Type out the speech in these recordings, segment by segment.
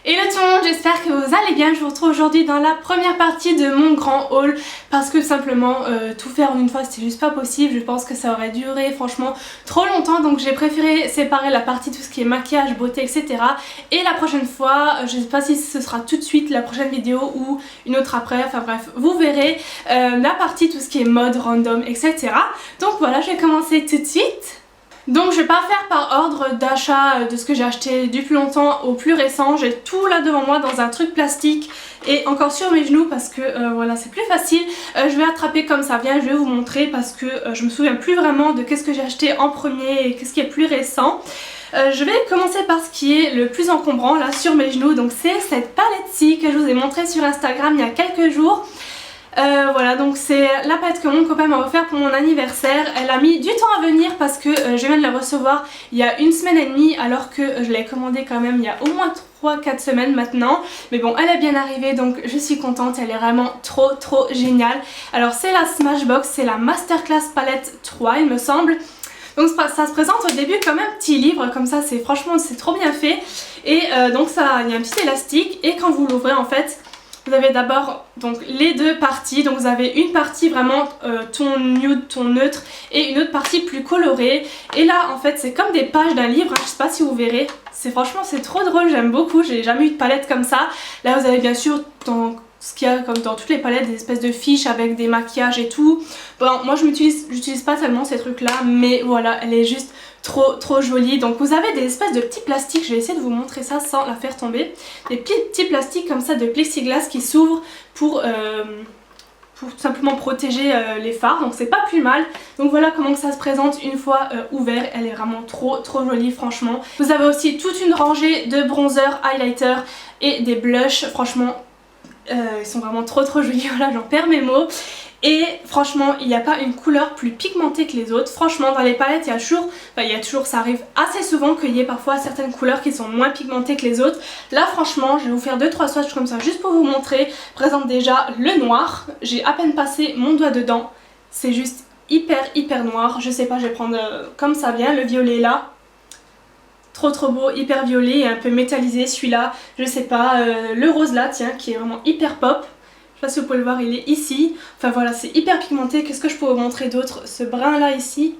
Hello tout le monde, j'espère que vous allez bien. Je vous retrouve aujourd'hui dans la première partie de mon grand haul parce que simplement tout faire en une fois c'était juste pas possible. Je pense que ça aurait duré franchement trop longtemps, donc j'ai préféré séparer la partie tout ce qui est maquillage, beauté, etc. Et la prochaine fois, je sais pas si ce sera tout de suite la prochaine vidéo ou une autre après, enfin bref, vous verrez la partie tout ce qui est mode, random, etc. Donc voilà, je vais commencer tout de suite. Donc je vais pas faire par ordre d'achat de ce que j'ai acheté du plus longtemps au plus récent. J'ai tout là devant moi dans un truc plastique et encore sur mes genoux parce que voilà, c'est plus facile. Je vais attraper comme ça vient, je vais vous montrer parce que je me souviens plus vraiment de qu'est-ce que j'ai acheté en premier et qu'est-ce qui est plus récent. Je vais commencer par ce qui est le plus encombrant là sur mes genoux. Donc c'est cette palette-ci que je vous ai montrée sur Instagram il y a quelques jours. Voilà, donc c'est la palette que mon copain m'a offert pour mon anniversaire. Elle a mis du temps à venir parce que je viens de la recevoir il y a une semaine et demie, alors que je l'ai commandée quand même il y a au moins 3-4 semaines maintenant. Mais bon, elle est bien arrivée, donc je suis contente, elle est vraiment trop géniale. Alors c'est la Smashbox, c'est la Masterclass Palette 3 il me semble. Donc ça se présente au début comme un petit livre, comme ça c'est franchement c'est trop bien fait. Et donc ça, il y a un petit élastique et quand vous l'ouvrez en fait, vous avez d'abord donc les deux parties. Donc vous avez une partie vraiment ton nude, ton neutre, et une autre partie plus colorée. Et là en fait c'est comme des pages d'un livre, hein, je sais pas si vous verrez. Franchement c'est trop drôle, j'aime beaucoup, j'ai jamais eu de palette comme ça. Là vous avez bien sûr dans ce qu'il y a comme dans toutes les palettes, des espèces de fiches avec des maquillages et tout. Bon, moi j'utilise pas tellement ces trucs là, mais voilà, elle est juste trop jolie. Donc vous avez des espèces de petits plastiques, je vais essayer de vous montrer ça sans la faire tomber. Des petits plastiques comme ça de plexiglas qui s'ouvrent pour tout simplement protéger les fards, donc c'est pas plus mal. Donc voilà comment ça se présente une fois ouvert, elle est vraiment trop jolie franchement. Vous avez aussi toute une rangée de bronzers, highlighters et des blushs, franchement ils sont vraiment trop jolis, voilà, j'en perds mes mots. Et franchement il n'y a pas une couleur plus pigmentée que les autres. Franchement dans les palettes il y a toujours, ça arrive assez souvent qu'il y ait parfois certaines couleurs qui sont moins pigmentées que les autres. Là franchement je vais vous faire 2-3 swatchs comme ça juste pour vous montrer. Présente déjà le noir, j'ai à peine passé mon doigt dedans, c'est juste hyper noir. Je sais pas, je vais prendre comme ça vient, le violet là. Trop beau, hyper violet et un peu métallisé celui-là, je sais pas, le rose là tiens qui est vraiment hyper pop. Je sais pas si vous pouvez le voir, il est ici. Enfin voilà, c'est hyper pigmenté. Qu'est-ce que je peux vous montrer d'autre? Ce brun là ici,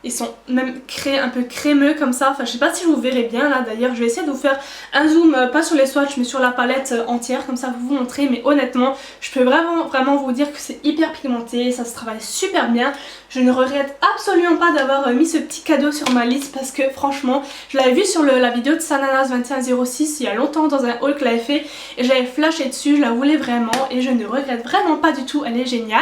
ils sont même un peu crémeux comme ça. Enfin je sais pas si vous verrez bien là d'ailleurs. Je vais essayer de vous faire un zoom, pas sur les swatchs mais sur la palette entière, comme ça vous montrer. Mais honnêtement je peux vraiment vous dire que c'est hyper pigmenté, ça se travaille super bien. Je ne regrette absolument pas d'avoir mis ce petit cadeau sur ma liste parce que franchement je l'avais vu sur la vidéo de Sananas2106 il y a longtemps dans un haul que j'avais fait et j'avais flashé dessus, je la voulais vraiment et je ne regrette vraiment pas du tout, elle est géniale.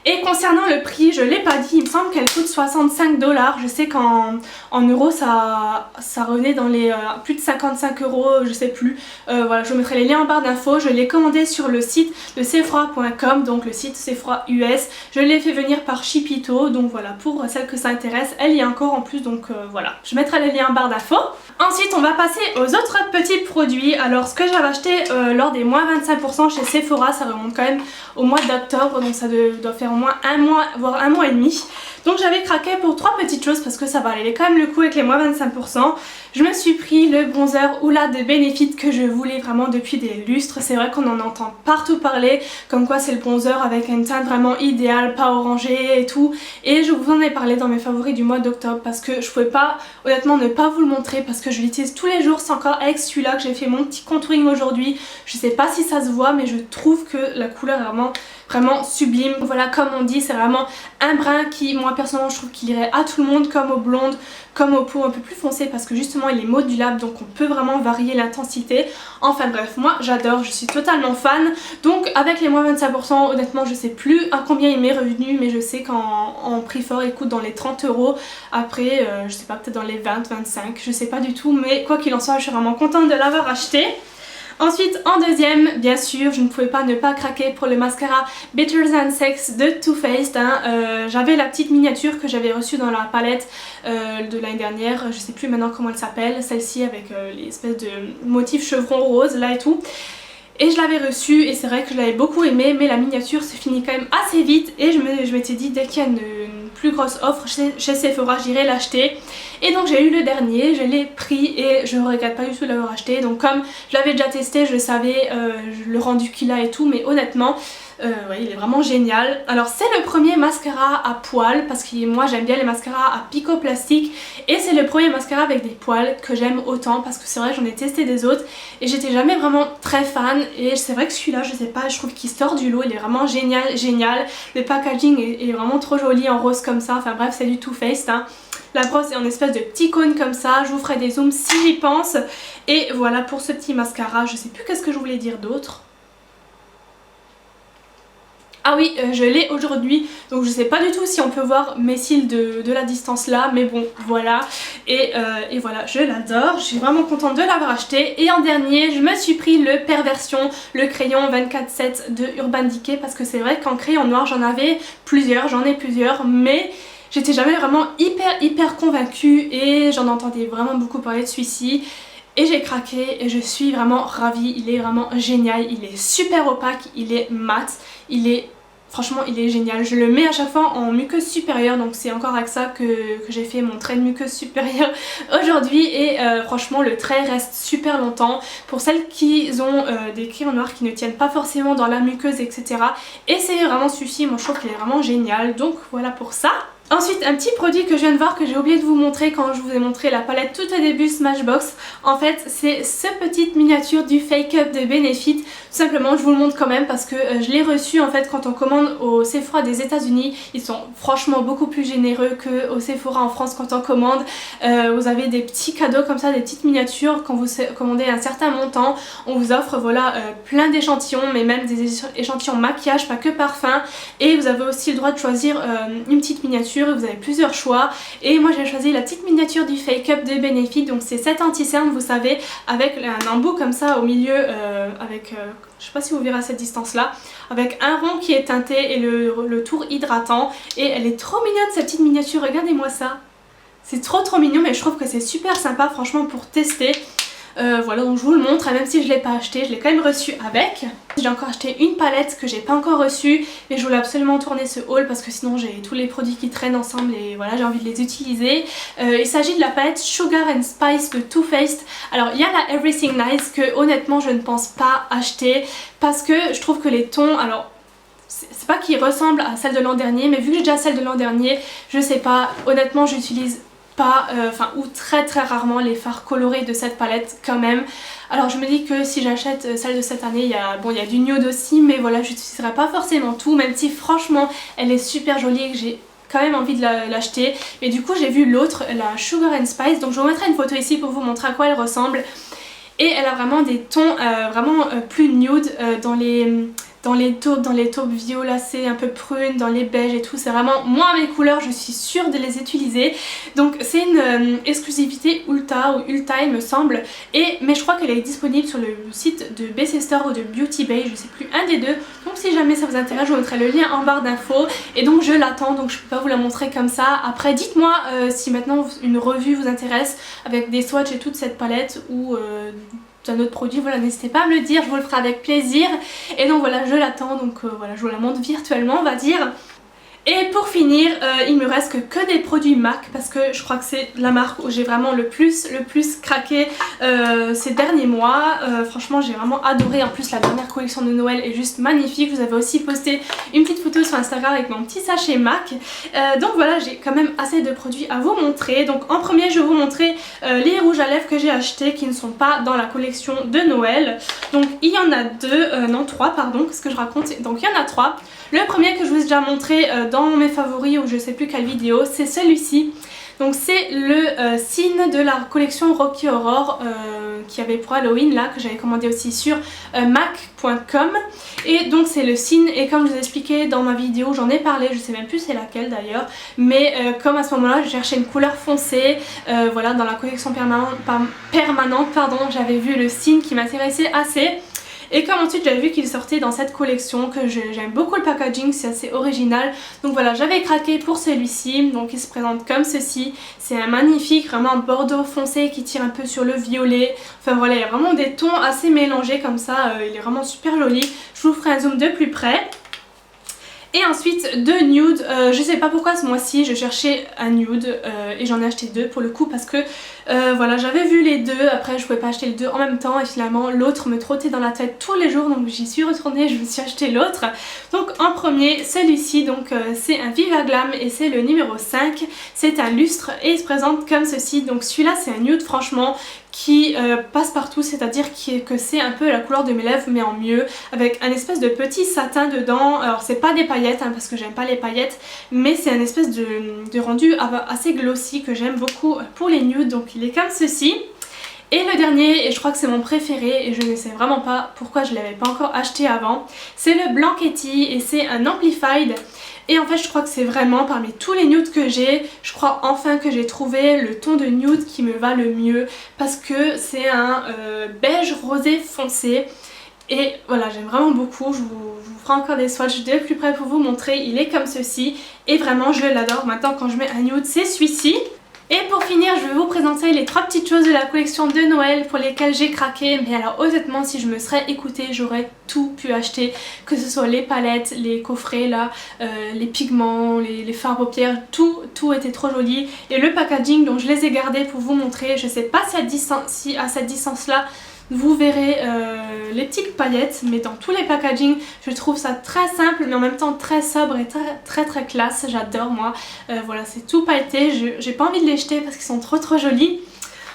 Et concernant le prix, je l'ai pas dit, il me semble qu'elle coûte 65 $. Je sais qu'en euros ça revenait dans les plus de 55 €, je sais plus. Voilà, je vous mettrai les liens en barre d'infos. Je l'ai commandé sur le site de Sephora.com, donc le site Sephora US. Je l'ai fait venir par Shipito, donc voilà, pour celles que ça intéresse, elle y est encore en plus, donc voilà. Je mettrai les liens en barre d'infos. Ensuite, on va passer aux autres petits produits. Alors, ce que j'avais acheté lors des moins 25% chez Sephora, ça remonte quand même au mois d'octobre, donc ça doit faire au moins un mois, voire un mois et demi. Donc j'avais craqué pour 3 petites choses parce que ça valait quand même le coup avec les moins 25%. Je me suis pris le bronzer Hoola de Benefit que je voulais vraiment depuis des lustres. C'est vrai qu'on en entend partout parler, comme quoi c'est le bronzer avec une teinte vraiment idéale, pas orangée et tout. Et je vous en ai parlé dans mes favoris du mois d'octobre parce que je pouvais pas honnêtement ne pas vous le montrer parce que je l'utilise tous les jours. C'est encore avec celui-là que j'ai fait mon petit contouring aujourd'hui. Je sais pas si ça se voit mais je trouve que la couleur est vraiment sublime. Voilà, comme on dit, c'est vraiment un brun qui, moi personnellement, je trouve qu'il irait à tout le monde, comme aux blondes, comme aux peaux un peu plus foncées, parce que justement il est modulable, donc on peut vraiment varier l'intensité. Enfin bref, moi j'adore, je suis totalement fan. Donc avec les moins 25%, honnêtement je sais plus à combien il m'est revenu, mais je sais qu'en prix fort il coûte dans les 30 €. Après, je sais pas, peut-être dans les 20-25, je sais pas du tout, mais quoi qu'il en soit, je suis vraiment contente de l'avoir acheté. Ensuite en deuxième, bien sûr, je ne pouvais pas ne pas craquer pour le mascara Better Than Sex de Too Faced. J'avais la petite miniature que j'avais reçue dans la palette de l'année dernière, je sais plus maintenant comment elle s'appelle, celle-ci avec les espèces de motifs chevrons roses là et tout. Et je l'avais reçue et c'est vrai que je l'avais beaucoup aimé, mais la miniature se finit quand même assez vite et je m'étais dit dès qu'il y a une une plus grosse offre chez Sephora, j'irai l'acheter. Et donc j'ai eu le dernier, je l'ai pris et je ne regrette pas du tout de l'avoir acheté. Donc comme je l'avais déjà testé, je savais le rendu qu'il a et tout, mais honnêtement ouais, il est vraiment génial. Alors c'est le premier mascara à poils parce que moi j'aime bien les mascaras à picot plastique et c'est le premier mascara avec des poils que j'aime autant parce que c'est vrai que j'en ai testé des autres et j'étais jamais vraiment très fan et c'est vrai que celui-là je sais pas, je trouve qu'il sort du lot, il est vraiment génial. Le packaging est vraiment trop joli en rose comme ça, enfin bref c'est du Too Faced hein. La brosse est en espèce de petit cône comme ça, je vous ferai des zooms si j'y pense. Et voilà pour ce petit mascara, je sais plus qu'est-ce que je voulais dire d'autre. Ah oui, je l'ai aujourd'hui, donc je sais pas du tout si on peut voir mes cils de la distance là, mais bon, voilà. Et voilà, je l'adore, je suis vraiment contente de l'avoir acheté. Et en dernier, je me suis pris le Perversion, le crayon 24/7 de Urban Decay, parce que c'est vrai qu'en crayon noir, j'en ai plusieurs, mais j'étais jamais vraiment hyper convaincue et j'en entendais vraiment beaucoup parler de celui-ci. Et j'ai craqué et je suis vraiment ravie, il est vraiment génial, il est super opaque, il est mat, franchement il est génial. Je le mets à chaque fois en muqueuse supérieure, donc c'est encore avec ça que j'ai fait mon trait de muqueuse supérieure aujourd'hui. Et franchement le trait reste super longtemps. Pour celles qui ont des crayons noirs qui ne tiennent pas forcément dans la muqueuse etc. essayez vraiment celui-ci, moi je trouve qu'il est vraiment génial. Donc voilà pour ça. Ensuite un petit produit que je viens de voir que j'ai oublié de vous montrer quand je vous ai montré la palette tout au début Smashbox. En fait c'est cette petite miniature du Fake Up de Benefit. Tout simplement je vous le montre quand même parce que je l'ai reçu en fait quand on commande au Sephora des États-Unis. Ils sont franchement beaucoup plus généreux qu'au Sephora en France quand on commande. Vous avez des petits cadeaux comme ça, des petites miniatures quand vous commandez un certain montant. On vous offre voilà plein d'échantillons, mais même des échantillons maquillage, pas que parfum. Et vous avez aussi le droit de choisir une petite miniature. Vous avez plusieurs choix et moi j'ai choisi la petite miniature du Fake Up de Benefit. Donc c'est cette anti-cerne vous savez, avec un embout comme ça au milieu je sais pas si vous verrez à cette distance là, avec un rond qui est teinté et le tour hydratant. Et elle est trop mignonne cette petite miniature, regardez-moi ça, c'est trop mignon. Mais je trouve que c'est super sympa franchement pour tester. Voilà, donc je vous le montre, même si je ne l'ai pas acheté, je l'ai quand même reçu avec. J'ai encore acheté une palette que j'ai pas encore reçue et je voulais absolument tourner ce haul parce que sinon j'ai tous les produits qui traînent ensemble et voilà, j'ai envie de les utiliser. Il s'agit de la palette Sugar and Spice de Too Faced. Alors il y a la Everything Nice que honnêtement je ne pense pas acheter parce que je trouve que les tons, alors c'est pas qu'ils ressemblent à celle de l'an dernier, mais vu que j'ai déjà celle de l'an dernier, je sais pas, honnêtement j'utilise pas, ou très rarement les fards colorés de cette palette quand même. Alors je me dis que si j'achète celle de cette année, il y a du nude aussi, mais voilà, j'utiliserai pas forcément tout, même si franchement elle est super jolie et que j'ai quand même envie de l'acheter. Mais du coup j'ai vu l'autre, la Sugar and Spice, donc je vous mettrai une photo ici pour vous montrer à quoi elle ressemble. Et elle a vraiment des tons plus nude dans les taupes violacées, un peu prunes, dans les beiges et tout. C'est vraiment moi mes couleurs, je suis sûre de les utiliser. Donc c'est une exclusivité Ulta ou Ulta il me semble. Mais je crois qu'elle est disponible sur le site de BC Store ou de Beauty Bay, je sais plus, un des deux. Donc si jamais ça vous intéresse, je vous mettrai le lien en barre d'infos. Et donc je l'attends, donc je peux pas vous la montrer comme ça. Après dites-moi si maintenant une revue vous intéresse avec des swatchs et toute cette palette ou d'un autre produit, voilà, n'hésitez pas à me le dire, je vous le ferai avec plaisir. Et donc voilà, je l'attends, donc voilà, je vous la montre virtuellement on va dire. Et pour finir, il me reste que des produits MAC parce que je crois que c'est la marque où j'ai vraiment le plus craqué ces derniers mois. Franchement j'ai vraiment adoré, en plus la dernière collection de Noël est juste magnifique. Vous avez aussi posté une petite photo sur Instagram avec mon petit sachet MAC. Donc voilà, j'ai quand même assez de produits à vous montrer. Donc en premier je vais vous montrer les rouges à lèvres que j'ai achetés qui ne sont pas dans la collection de Noël. Donc il y en a trois pardon, qu'est-ce que je raconte. Donc il y en a trois. Le premier que je vous ai déjà montré dans mes favoris ou je sais plus quelle vidéo, c'est celui-ci. Donc c'est le signe de la collection Rocky Aurore qui avait pour Halloween là, que j'avais commandé aussi sur mac.com. Et donc c'est le signe, et comme je vous ai expliqué dans ma vidéo, j'en ai parlé, je sais même plus c'est laquelle d'ailleurs, mais comme à ce moment là je cherchais une couleur foncée, voilà, dans la collection permanente pardon, j'avais vu le signe qui m'intéressait assez. Et comme ensuite j'avais vu qu'il sortait dans cette collection, que j'aime beaucoup le packaging, c'est assez original. Donc voilà, j'avais craqué pour celui-ci. Donc il se présente comme ceci. C'est un magnifique, vraiment un bordeaux foncé qui tire un peu sur le violet. Enfin voilà, il y a vraiment des tons assez mélangés comme ça. Il est vraiment super joli. Je vous ferai un zoom de plus près. Et ensuite de nude, je sais pas pourquoi ce mois-ci je cherchais un nude et j'en ai acheté 2 pour le coup parce que voilà, j'avais vu les deux, après je pouvais pas acheter les deux en même temps et finalement l'autre me trottait dans la tête tous les jours, donc j'y suis retournée, je me suis acheté l'autre. Donc en premier celui-ci, donc c'est un Viva Glam et c'est le numéro 5, c'est un lustre et il se présente comme ceci. Donc celui-là c'est un nude franchement qui passe partout, c'est-à-dire que c'est un peu la couleur de mes lèvres mais en mieux, avec un espèce de petit satin dedans. Alors c'est pas des paillettes hein, parce que j'aime pas les paillettes, mais c'est un espèce de rendu assez glossy que j'aime beaucoup pour les nudes, donc il est comme ceci. Et le dernier, et je crois que c'est mon préféré et je ne sais vraiment pas pourquoi je ne l'avais pas encore acheté avant, c'est le Blanchetti et c'est un Amplified. Et en fait je crois que c'est vraiment parmi tous les nudes que j'ai, je crois enfin que j'ai trouvé le ton de nude qui me va le mieux parce que c'est un beige rosé foncé. Et voilà, j'aime vraiment beaucoup, je vous ferai encore des swatchs de plus près pour vous montrer, il est comme ceci et vraiment je l'adore. Maintenant quand je mets un nude c'est celui-ci. Et pour finir, je vais vous présenter les 3 petites choses de la collection de Noël pour lesquelles j'ai craqué. Mais alors honnêtement, si je me serais écoutée, j'aurais tout pu acheter. Que ce soit les palettes, les coffrets là, les pigments, les fards à paupières, tout était trop joli. Et le packaging, donc je les ai gardés pour vous montrer. Je sais pas si à cette distance là, vous verrez les petites paillettes, mais dans tous les packaging je trouve ça très simple mais en même temps très sobre et très classe. J'adore moi. Voilà, c'est tout pailleté, j'ai pas envie de les jeter parce qu'ils sont trop jolis.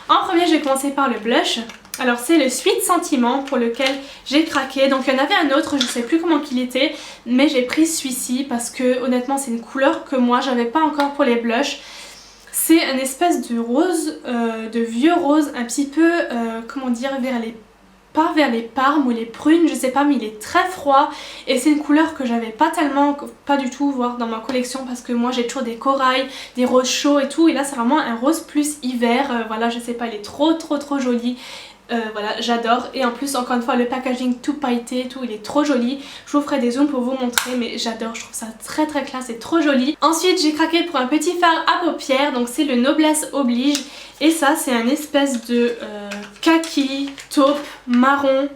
En premier je vais commencer par le blush. Alors c'est le Sweet Sentiment pour lequel j'ai craqué. Donc il y en avait un autre, je sais plus comment qu'il était, mais j'ai pris celui-ci parce que honnêtement c'est une couleur que moi j'avais pas encore pour les blushs. C'est une espèce de rose, de vieux rose, un petit peu, comment dire, pas vers les parmes ou les prunes, je sais pas, mais il est très froid et c'est une couleur que j'avais pas du tout voir dans ma collection parce que moi j'ai toujours des corails, des roses chauds et tout, et là c'est vraiment un rose plus hiver. Voilà, je sais pas, il est trop joli. Voilà, j'adore, et en plus encore une fois le packaging tout pailleté et tout, il est trop joli. Je vous ferai des zooms pour vous montrer, mais j'adore, je trouve ça très classe et trop joli. Ensuite j'ai craqué pour un petit fard à paupières, donc c'est le Noblesse Oblige et ça c'est un espèce de kaki, taupe, marron.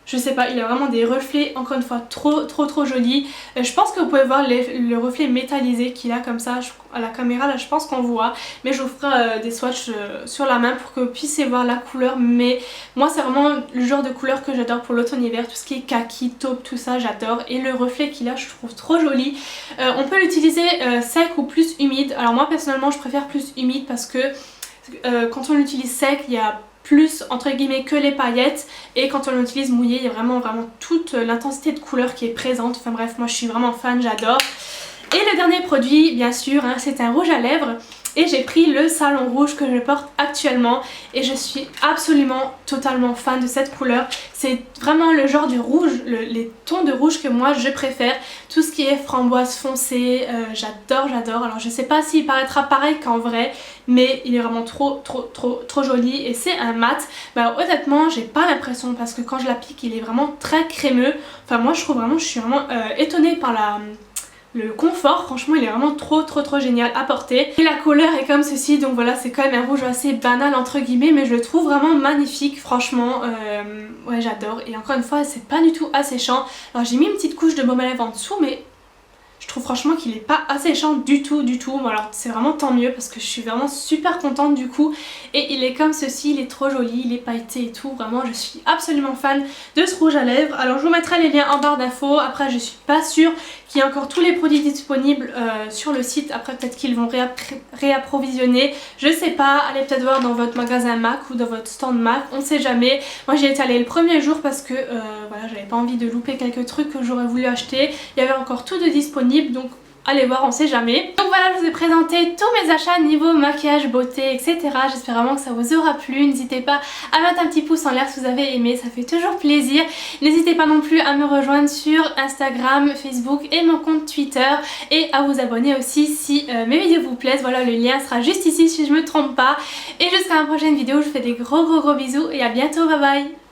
Je sais pas, il a vraiment des reflets, encore une fois, trop jolis. Je pense que vous pouvez voir le reflet métallisé qu'il a comme ça à la caméra, là je pense qu'on voit. Mais je vous ferai des swatchs sur la main pour que vous puissiez voir la couleur. Mais moi c'est vraiment le genre de couleur que j'adore pour l'automne-hiver. Tout ce qui est kaki, taupe, tout ça j'adore. Et le reflet qu'il a je trouve trop joli. On peut l'utiliser sec ou plus humide. Alors moi personnellement je préfère plus humide parce que quand on l'utilise sec il y a plus entre guillemets que les paillettes, et quand on l'utilise mouillé il y a vraiment toute l'intensité de couleur qui est présente. Enfin bref, moi je suis vraiment fan, j'adore. Et le dernier produit bien sûr hein, c'est un rouge à lèvres et j'ai pris le Salon Rouge que je porte actuellement et je suis absolument totalement fan de cette couleur. C'est vraiment le genre du rouge, les tons de rouge que moi je préfère. Tout ce qui est framboise foncée, j'adore. Alors je sais pas s'il paraîtra pareil qu'en vrai, mais il est vraiment trop joli et c'est un mat. Bah honnêtement j'ai pas l'impression parce que quand je l'applique il est vraiment très crémeux. Enfin moi je suis vraiment étonnée par le confort, franchement il est vraiment trop génial à porter. Et la couleur est comme ceci, donc voilà c'est quand même un rouge assez banal entre guillemets, mais je le trouve vraiment magnifique franchement. Ouais j'adore, et encore une fois c'est pas du tout asséchant. Alors j'ai mis une petite couche de baume à lèvres en dessous, mais je trouve franchement qu'il est pas asséchant du tout. Bon alors c'est vraiment tant mieux parce que je suis vraiment super contente du coup. Et il est comme ceci, il est trop joli, il est pailleté et tout. Vraiment je suis absolument fan de ce rouge à lèvres. Alors je vous mettrai les liens en barre d'infos. Après je suis pas sûre qu'il y ait encore tous les produits disponibles sur le site. Après peut-être qu'ils vont réapprovisionner, je sais pas. Allez peut-être voir dans votre magasin MAC ou dans votre stand MAC, on sait jamais. Moi j'y étais allée le premier jour parce que voilà, j'avais pas envie de louper quelques trucs que j'aurais voulu acheter. Il y avait encore tout de disponible, donc allez voir, on sait jamais. Donc voilà, je vous ai présenté tous mes achats niveau maquillage, beauté, etc. J'espère vraiment que ça vous aura plu. N'hésitez pas à mettre un petit pouce en l'air si vous avez aimé, ça fait toujours plaisir. N'hésitez pas non plus à me rejoindre sur Instagram, Facebook et mon compte Twitter, et à vous abonner aussi si mes vidéos vous plaisent. Voilà, le lien sera juste ici si je me trompe pas. Et jusqu'à la prochaine vidéo, je vous fais des gros bisous et à bientôt, bye bye.